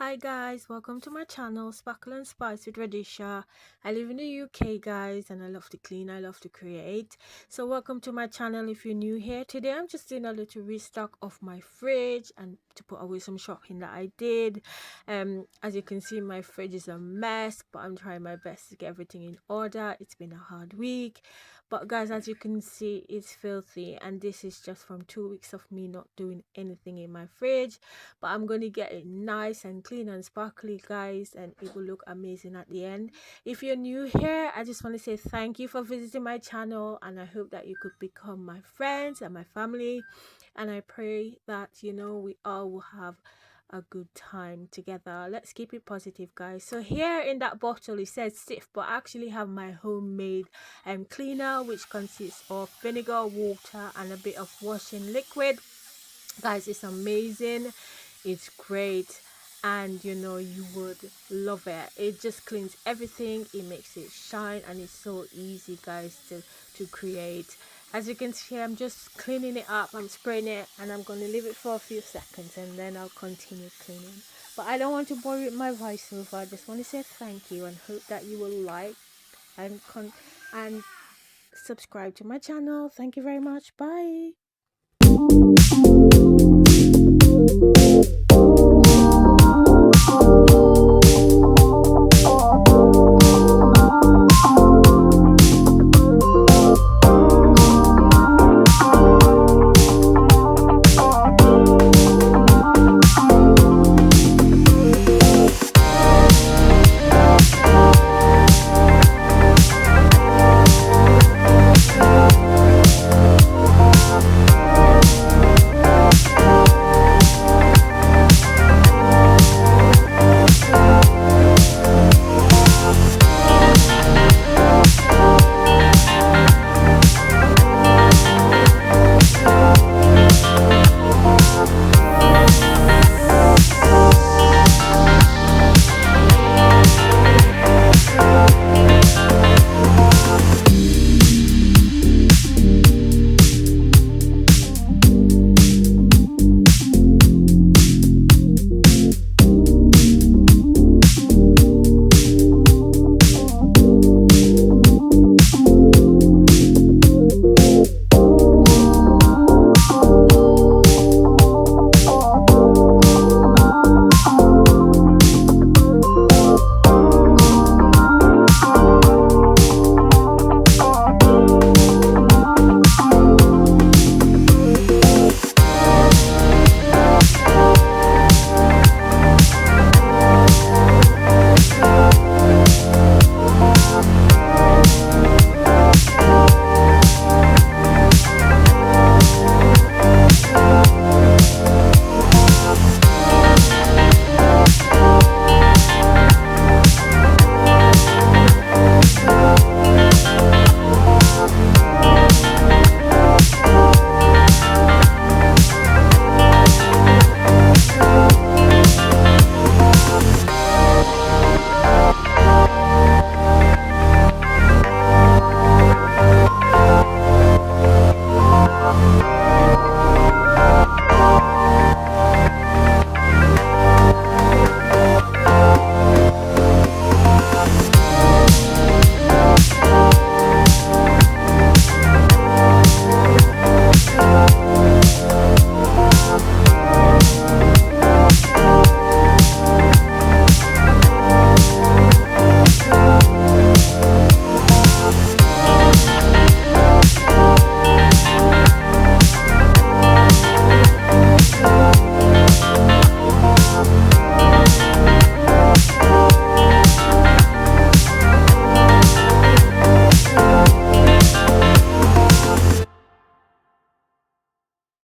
Hi guys, welcome to my channel Sparkle and Spice with Radisha. I live in the UK guys, and I love to clean, I love to create. So welcome to my channel if you're new here. Today I'm just doing a little restock of my fridge and to put away some shopping that I did. As you can see, my fridge is a mess, but I'm trying my best to get everything in order. It's been a hard week, but guys, as you can see, it's filthy, and this is just from 2 weeks of me not doing anything in my fridge. But I'm going to get it nice and clean and sparkly guys, and it will look amazing at the end. If you're new here, I just want to say thank you for visiting my channel, and I hope that you could become my friends and my family, and I pray that we all will have a good time together. Let's keep it positive guys. So here in that bottle it says Sif, but I actually have my homemade cleaner, which consists of vinegar, water, and a bit of washing liquid. Guys, it's amazing, it's great, and you would love it. It just cleans everything, it makes it shine, and it's so easy guys to create. As you can see, I'm just cleaning it up, I'm spraying it, and I'm going to leave it for a few seconds and then I'll continue cleaning. But I don't want to bore you with my voiceover. I just want to say thank you and hope that you will like and subscribe to my channel. Thank you very much. Bye.